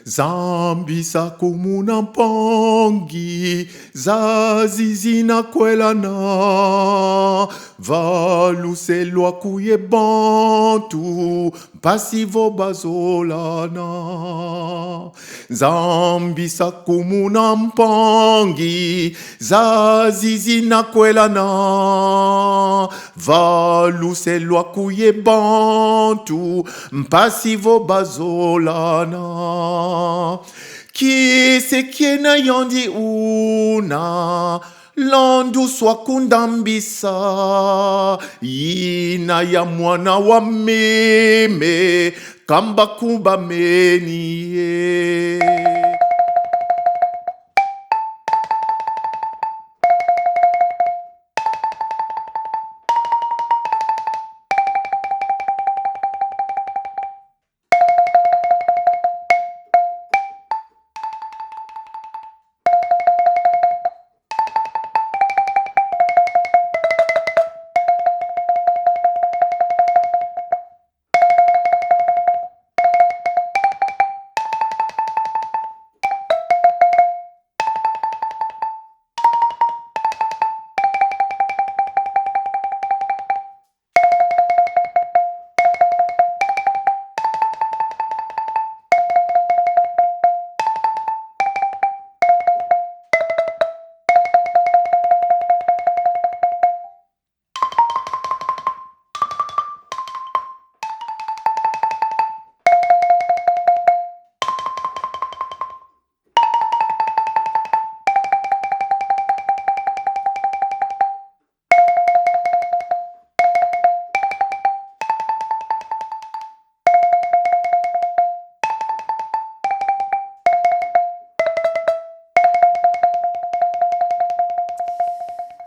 Zambisa kumuna mpongi zazizi na kwelana valuselwa kuye bantu pasivo bazolana Zambisa kumuna mpongi zazizi na kwelana valuselwa kuye bantu pasivo bazolana kisekiena yondi una landu swakundambisa ina ya mwana wa meme kamba kumba menie.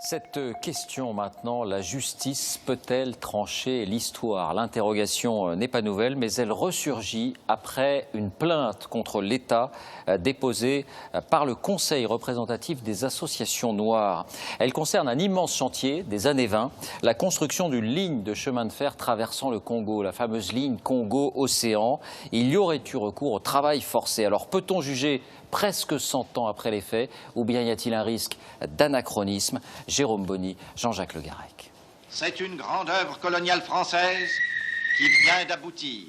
Cette question maintenant, la justice peut-elle trancher l'histoire? L'interrogation n'est pas nouvelle, mais elle ressurgit après une plainte contre l'État déposée par le Conseil représentatif des associations noires. Elle concerne un immense chantier des années 20, la construction d'une ligne de chemin de fer traversant le Congo, la fameuse ligne Congo-Océan. Il y aurait eu recours au travail forcé. Alors peut-on juger presque 100 ans après les faits, ou bien y a-t-il un risque d'anachronisme? Jérôme Bonny, Jean-Jacques Le Garec. C'est une grande œuvre coloniale française qui vient d'aboutir.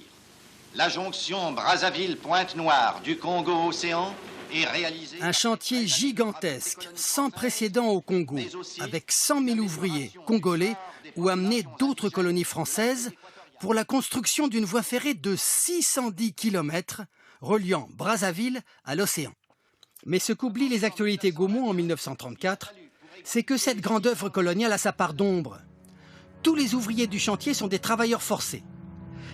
La jonction Brazzaville-Pointe-Noire du Congo-Océan est réalisée... Un chantier gigantesque, sans précédent au Congo, avec 100 000 ouvriers congolais ou amenés d'autres colonies françaises pour la construction d'une voie ferrée de 610 km reliant Brazzaville à l'océan. Mais ce qu'oublient les actualités Gaumont en 1934, c'est que cette grande œuvre coloniale a sa part d'ombre. Tous les ouvriers du chantier sont des travailleurs forcés.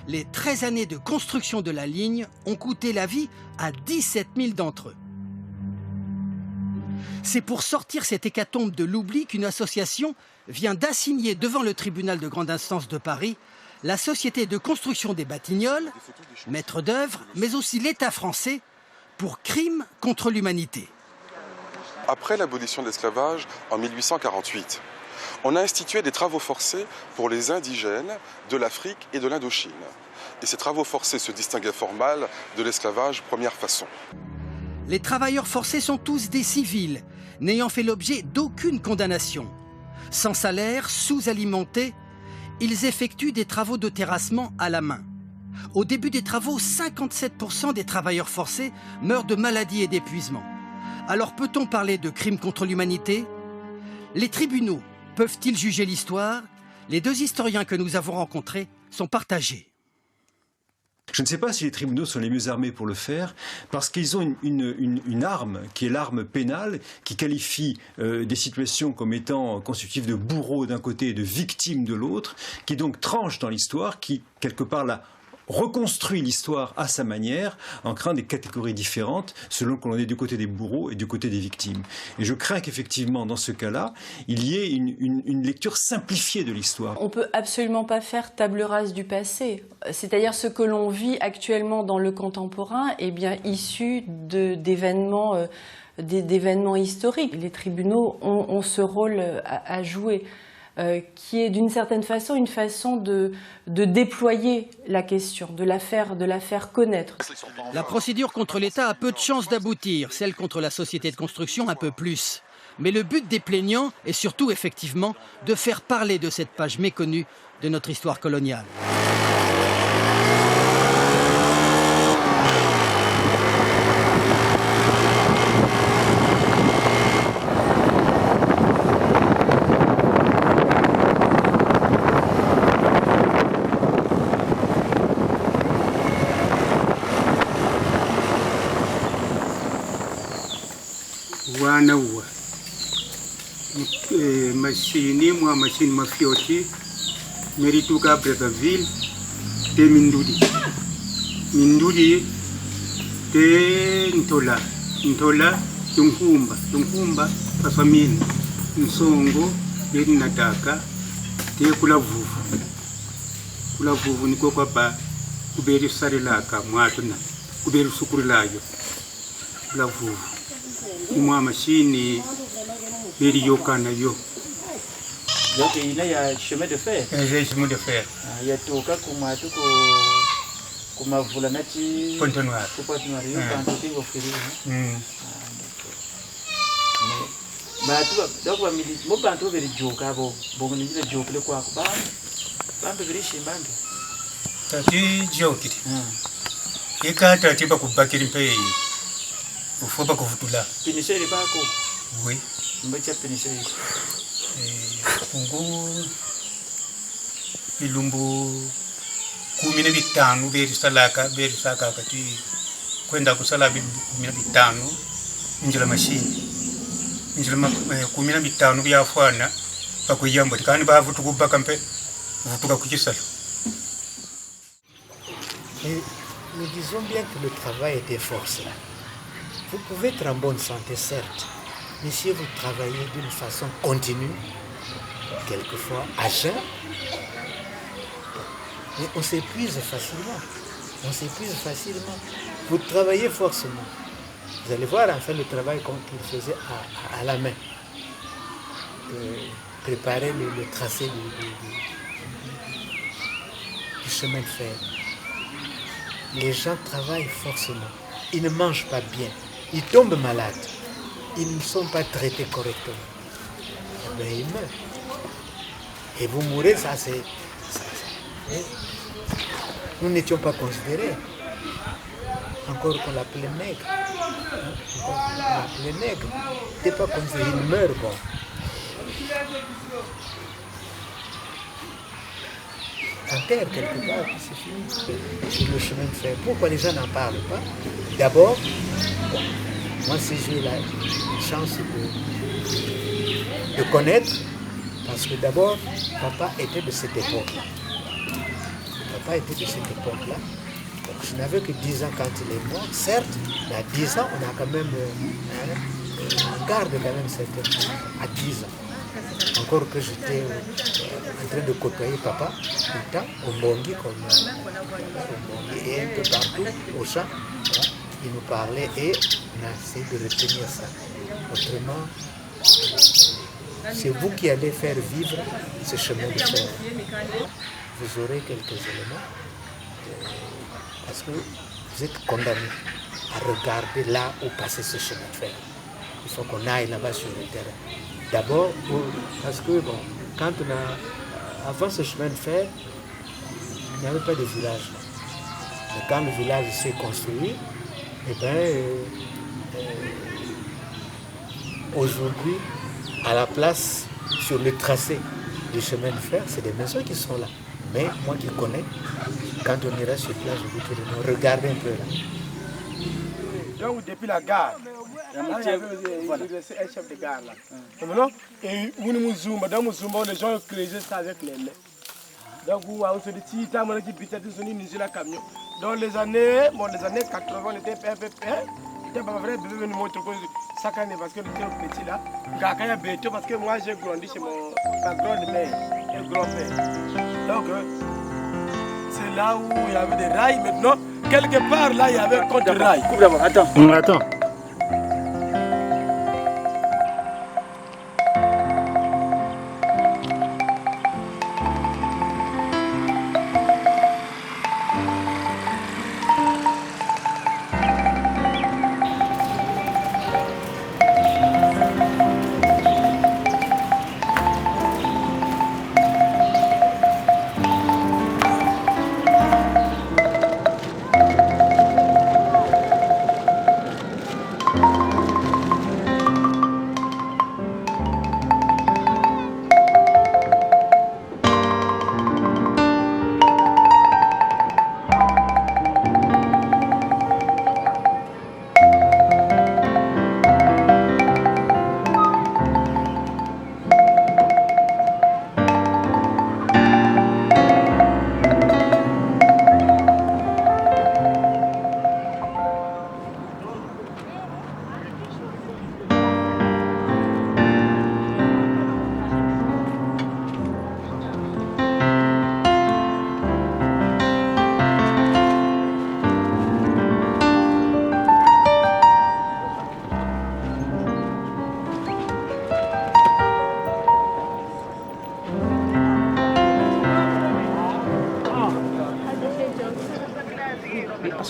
Les 13 années de construction de la ligne ont coûté la vie à 17 000 d'entre eux. C'est pour sortir cette hécatombe de l'oubli qu'une association vient d'assigner devant le tribunal de grande instance de Paris la Société de construction des Batignolles, maître d'œuvre, mais aussi l'État français, pour crimes contre l'humanité. Après l'abolition de l'esclavage en 1848, on a institué des travaux forcés pour les indigènes de l'Afrique et de l'Indochine. Et ces travaux forcés se distinguaient fort mal de l'esclavage première façon. Les travailleurs forcés sont tous des civils, n'ayant fait l'objet d'aucune condamnation. Sans salaire, sous-alimentés, ils effectuent des travaux de terrassement à la main. Au début des travaux, 57% des travailleurs forcés meurent de maladies et d'épuisement. Alors peut-on parler de crimes contre l'humanité? Les tribunaux peuvent-ils juger l'histoire? Les deux historiens que nous avons rencontrés sont partagés. Je ne sais pas si les tribunaux sont les mieux armés pour le faire, parce qu'ils ont une arme qui est l'arme pénale, qui qualifie des situations comme étant constitutives de bourreaux d'un côté et de victimes de l'autre, qui donc tranche dans l'histoire, qui quelque part reconstruit l'histoire à sa manière, en créant des catégories différentes selon qu'on est du côté des bourreaux et du côté des victimes. Et je crains qu'effectivement, dans ce cas-là, il y ait une lecture simplifiée de l'histoire. On ne peut absolument pas faire table rase du passé. C'est-à-dire ce que l'on vit actuellement dans le contemporain est bien issu d'événements historiques. Les tribunaux ont ce rôle à jouer. qui est d'une certaine façon une façon de déployer la question, de la faire connaître. La procédure contre l'État a peu de chances d'aboutir, celle contre la société de construction un peu plus. Mais le but des plaignants est surtout, effectivement, de faire parler de cette page méconnue de notre histoire coloniale. Wanaua machine mafioti merituka Brazzaville te Mindudi te Ntola Tunkumba Pasamini Nsongo yeni nataka te Kulavuvu niko kwapa kuberi sarilaka mwatuna kuberi sukurilayo Kulavuvu Moi machine Beriokana yo. Donc il y a un chemin de fer. Un chemin de fer. Il y a tout cas comme volanati. Continuer. Continuer. Yo quand tu vas faire. Mais donc on dit moi quand tu veux le joka bon on dit le joka le quoi ba be riche bande. Tati joki. Ikata tiba kubakiri mpe. Ufoba kuvutula. Piniseri bako. Oui. Mbacha piniseri. Kungu ilumbu 15 beri saka kati kwenda kusala 15 injila mashini. Injila 15 byafwana bakuyamba kandi bavutu kubaka mpe vutuka kukisala. Nous disons bien que le travail est forcé. Vous pouvez être en bonne santé, certes, mais si vous travaillez d'une façon continue, quelquefois à jeun, mais on s'épuise facilement. Vous travaillez forcément. Vous allez voir enfin le travail qu'il faisait à la main. Préparer le tracé du chemin de fer. Les gens travaillent forcément. Ils ne mangent pas bien. Ils tombent malades. Ils ne sont pas traités correctement. Eh bien, ils meurent. Et vous mourrez, ça c'est... Nous n'étions pas considérés. Encore qu'on l'appelait nègre. Les nègres n'étaient pas considérés. Ils meurent, bon. En terre, quelque part, c'est fini. Sur le chemin de fer. Pourquoi les gens n'en parlent pas? D'abord, bon, moi si j'ai la chance de connaître, parce que d'abord, papa était de cette époque-là. Donc, je n'avais que 10 ans quand il est mort. Certes, mais à 10 ans, on a quand même... on garde quand même cette chose. À 10 ans. Encore que j'étais en train de côtoyer papa, tout le temps, au Mbongi, et un peu partout, au champ. Voilà. Il nous parlait et on a essayé de retenir ça. Autrement, c'est vous qui allez faire vivre ce chemin de fer. Vous aurez quelques éléments parce que vous êtes condamné à regarder là où passer ce chemin de fer. Il faut qu'on aille là-bas sur le terrain. D'abord, parce que bon, quand on a avant ce chemin de fer, il n'y avait pas de village. Mais quand le village s'est construit, eh bien, aujourd'hui, à la place, sur le tracé du chemin de fer, c'est des maisons qui sont là. Mais moi qui connais, quand on ira sur place, je vous dirai, regardez un peu là. Donc depuis la gare, il y avait un chef de gare là. Et dans Muzumba, les gens creusaient ça avec les mains. Donc on se dit, dans les années 80, on était c'était pas vrai, bébé nous montre chaque année parce que nous étions petits là. Parce que moi j'ai grandi chez ma grand-mère et grand-père. Donc c'est là où il y avait des rails maintenant. Quelque part là il y avait un contre-rail. Coupe d'abord, attends. Attends.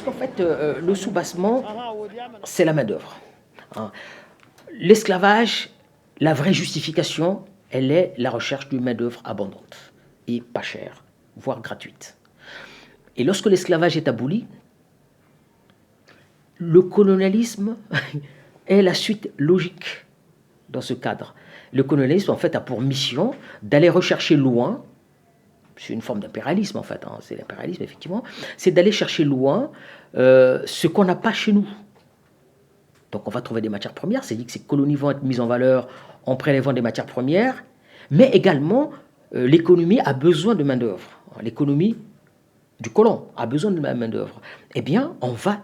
qu'en fait, le soubassement, c'est la main-d'œuvre. Hein. L'esclavage, la vraie justification, elle est la recherche d'une main-d'œuvre abondante et pas chère, voire gratuite. Et lorsque l'esclavage est aboli, le colonialisme est la suite logique dans ce cadre. Le colonialisme, en fait, a pour mission d'aller rechercher loin, c'est une forme d'impérialisme, en fait, hein, c'est l'impérialisme, effectivement, c'est d'aller chercher loin ce qu'on n'a pas chez nous. Donc on va trouver des matières premières, c'est dit que ces colonies vont être mises en valeur en prélevant des matières premières, mais également l'économie a besoin de main-d'œuvre. L'économie du colon a besoin de main-d'œuvre. Eh bien, on va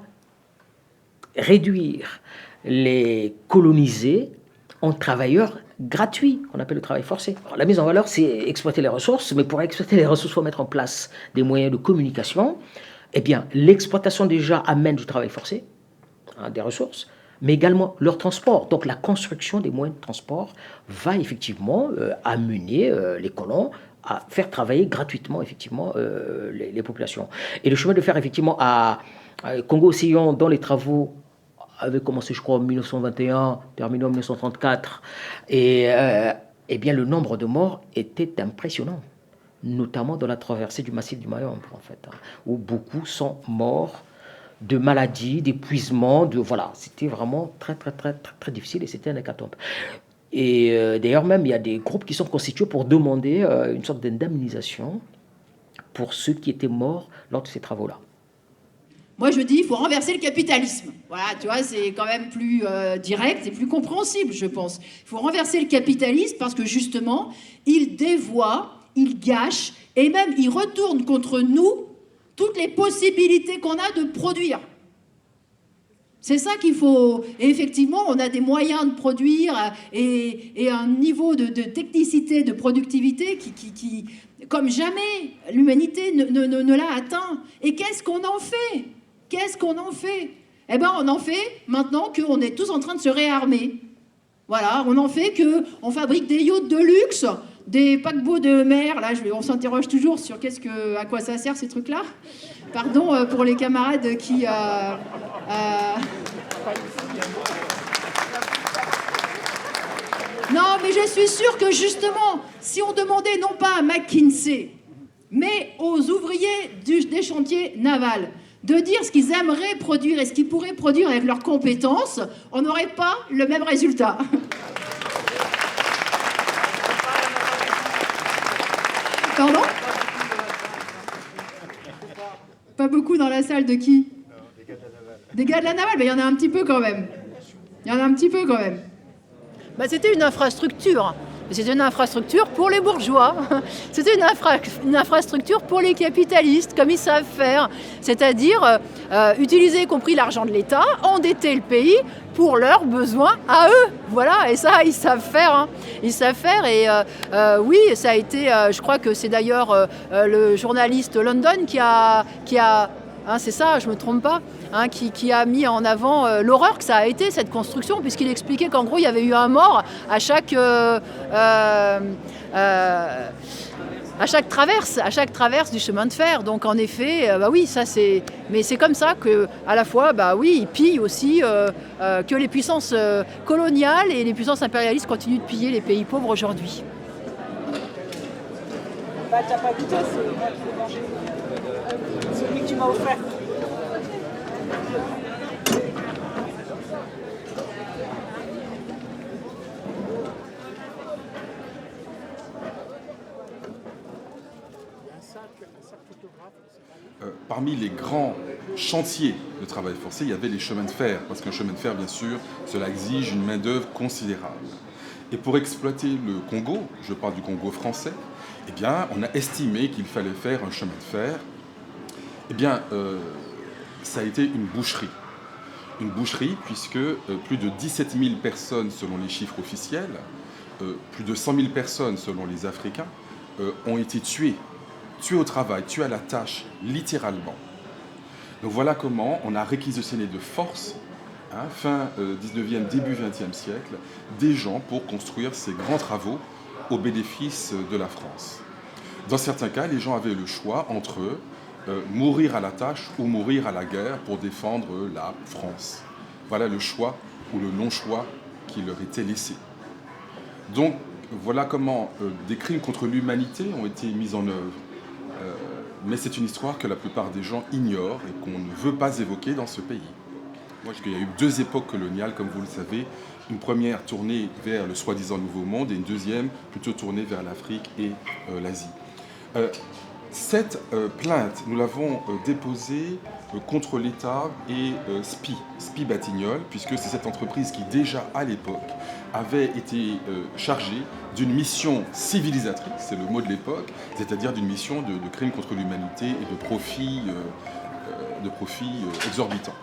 réduire les colonisés en travailleurs gratuits, qu'on appelle le travail forcé. Alors, la mise en valeur, c'est exploiter les ressources, mais pour exploiter les ressources, il faut mettre en place des moyens de communication. Eh bien, l'exploitation déjà amène du travail forcé, hein, des ressources, mais également leur transport. Donc la construction des moyens de transport va effectivement amener les colons à faire travailler gratuitement effectivement les populations. Et le chemin de fer effectivement à Congo-Océan, dont les travaux avaient commencé je crois en 1921, terminé en 1934, et eh bien le nombre de morts était impressionnant, notamment dans la traversée du massif du Mayombe en fait, hein, où beaucoup sont morts de maladies, d'épuisement, voilà, c'était vraiment très difficile et c'était un hécatombe. Et d'ailleurs même il y a des groupes qui sont constitués pour demander une sorte d'indemnisation pour ceux qui étaient morts lors de ces travaux-là. Moi je dis il faut renverser le capitalisme. Voilà, tu vois, c'est quand même plus direct et plus compréhensible, je pense. Il faut renverser le capitalisme parce que justement, il dévoie, il gâche et même il retourne contre nous toutes les possibilités qu'on a de produire. C'est ça qu'il faut... Et effectivement, on a des moyens de produire et un niveau de technicité, de productivité qui comme jamais, l'humanité ne l'a atteint. Et qu'est-ce qu'on en fait? Qu'est-ce qu'on en fait? Eh bien, on en fait maintenant qu'on est tous en train de se réarmer. Voilà, on en fait qu'on fabrique des yachts de luxe, des paquebots de mer, là on s'interroge toujours sur à quoi ça sert ces trucs-là. Pardon pour les camarades qui... Non, mais je suis sûre que justement, si on demandait non pas à McKinsey, mais aux ouvriers des chantiers navals, de dire ce qu'ils aimeraient produire et ce qu'ils pourraient produire avec leurs compétences, on n'aurait pas le même résultat. Pardon? Pas beaucoup dans la salle de qui? Des gars de la navale? Ben, il y en a un petit peu quand même. Il y en a un petit peu quand même. Ben, c'était une infrastructure. C'était une infrastructure pour les bourgeois. C'était une infrastructure pour les capitalistes, comme ils savent faire. C'est-à-dire utiliser, y compris l'argent de l'État, endetter le pays pour leurs besoins à eux. Voilà, et ça, ils savent faire. Hein. Ils savent faire. Et oui, ça a été, je crois que c'est d'ailleurs le journaliste London qui a hein, c'est ça, je ne me trompe pas, hein, qui a mis en avant l'horreur que ça a été, cette construction, puisqu'il expliquait qu'en gros, il y avait eu un mort à chaque traverse du chemin de fer. Donc en effet, bah oui, ça c'est... Mais c'est comme ça que, à la fois, bah oui, ils pillent aussi, que les puissances coloniales et les puissances impérialistes continuent de piller les pays pauvres aujourd'hui. Bah, t'as pas goûté, c'est moi qui l'ai mangé. C'est celui que tu m'as offert. Parmi les grands chantiers de travail forcé, il y avait les chemins de fer, parce qu'un chemin de fer, bien sûr, cela exige une main-d'œuvre considérable. Et pour exploiter le Congo, je parle du Congo français, eh bien, on a estimé qu'il fallait faire un chemin de fer. Eh bien, ça a été une boucherie. Une boucherie, puisque plus de 17 000 personnes, selon les chiffres officiels, plus de 100 000 personnes, selon les Africains, ont été tuées au travail, tuées à la tâche, littéralement. Donc voilà comment on a réquisitionné de force, hein, fin 19e, début 20e siècle, des gens pour construire ces grands travaux au bénéfice de la France. Dans certains cas, les gens avaient le choix entre mourir à la tâche ou mourir à la guerre pour défendre la France. Voilà le choix ou le non-choix qui leur était laissé. Donc voilà comment des crimes contre l'humanité ont été mis en œuvre. Mais c'est une histoire que la plupart des gens ignorent et qu'on ne veut pas évoquer dans ce pays. Il y a eu 2 époques coloniales, comme vous le savez. Une première tournée vers le soi-disant Nouveau Monde et une deuxième plutôt tournée vers l'Afrique et l'Asie. Cette plainte, nous l'avons déposée contre l'État et SPI Batignolles, puisque c'est cette entreprise qui déjà à l'époque avait été chargée d'une mission civilisatrice, c'est le mot de l'époque, c'est-à-dire d'une mission de crime contre l'humanité et de profits exorbitants.